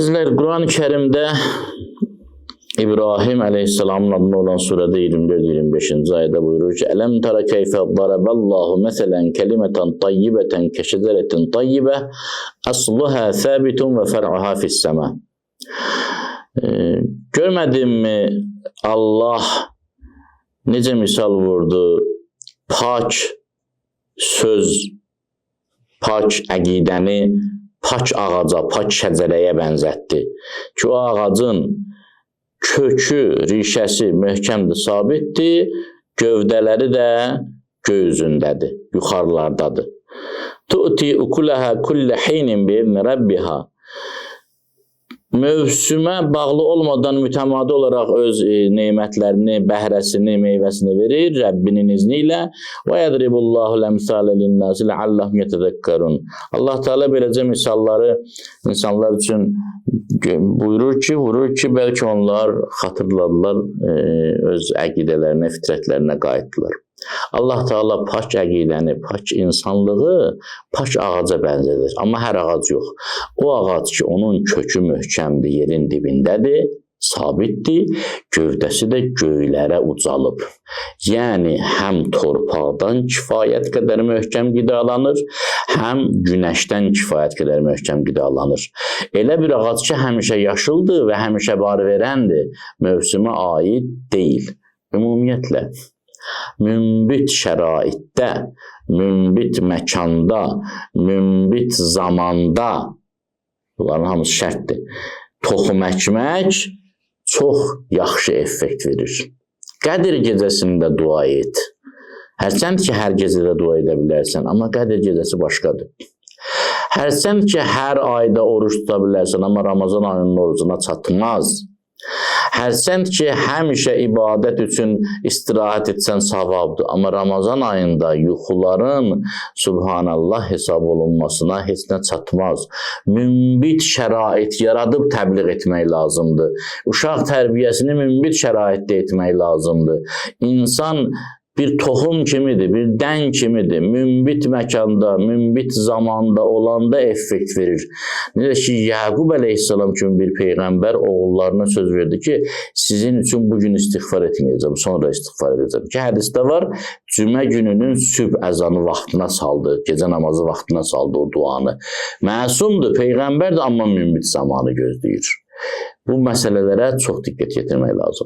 Əzizlər, Quran-ı Kərimdə İbrahim əleyhissalamın adına olan surədə 24-25-ci ayədə buyurur ki: "Ələm tərə keyfə daraballahu məsələn kəlimətən tayyibətən kəşəcərətin tayyibə əsluhə səbitun və fər'uhə fis-səmə." Görmədinmi Allah necə misal vurdu? Pak söz, pak əqidəni pak ağaca, pak şəcərəyə bənzətdi ki, o ağacın kökü, rişəsi möhkəmdir, sabitdir, gövdələri də göy üzündədir, yuxarılardadır. Tu'ti ukulaha kulli hinin bi'idni rabbiha. Mövsümə bağlı olmadan mütəmadi olaraq öz neymətlərini, bəhrəsini, meyvəsini verir Rəbbinin izni ilə. Və yadribullahu ləmsalə linnəsi ləalləhum yetədəkkarun. Allah Teala beləcə misalları insanlar üçün buyurur ki, vurur ki, bəlkə onlar xatırladılar, öz əqidələrinə, fitrətlərinə qayıtdılar. Allah Teala pak əqidəni, pak insanlığı pak ağaca bənzədir. Amma hər ağac yox. O ağac ki, onun kökü möhkəmdir, yerin dibindədir, sabitdir, gövdəsi də göylərə ucalıb. Yəni, həm torpaqdan kifayət qədər möhkəm qidalanır, həm günəşdən kifayət qədər möhkəm qidalanır. Elə bir ağac ki, həmişə yaşıldır və həmişə bar verəndir, mövsümə aid deyil. Ümumiyyətlə, münbit şəraitdə, münbit məkanda, münbit zamanda, bunların hamısı şərtdir. Toxum əkmək çox yaxşı effekt verir. Qədir gecəsində dua et. Hərçənd ki, hər gecədə dua edə bilərsən, amma Qədir gecəsi başqadır. Hərçənd ki, hər ayda oruç tuta bilərsən, amma Ramazan ayının orucuna çatmaz. Hərçənd ki, həmişə ibadət üçün istirahət etsən savabdır, amma Ramazan ayında yuxuların Subhanallah hesab olunmasına heç nə çatmaz. Münbit şərait yaradıb təbliğ etmək lazımdır. Uşaq tərbiyəsini münbit şəraitdə etmək lazımdır. İnsan bir toxum kimidir, bir dən kimidir. Münbit məkanda, münbit zamanda olanda effekt verir. Necə ki, Yaqub əleyhissalam kimi bir peyğəmbər oğullarına söz verdi ki, sizin üçün bugün istiğfar etməyəcəm, sonra istiğfar edəcəm. Ki, hədisdə var, cümə gününün sübh əzanı vaxtına saldı, gecə namazı vaxtına saldı o duanı. Məsumdur, peyğəmbərdir, amma münbit zamanı gözləyir. Bu məsələlərə çox diqqət yetirmək lazım.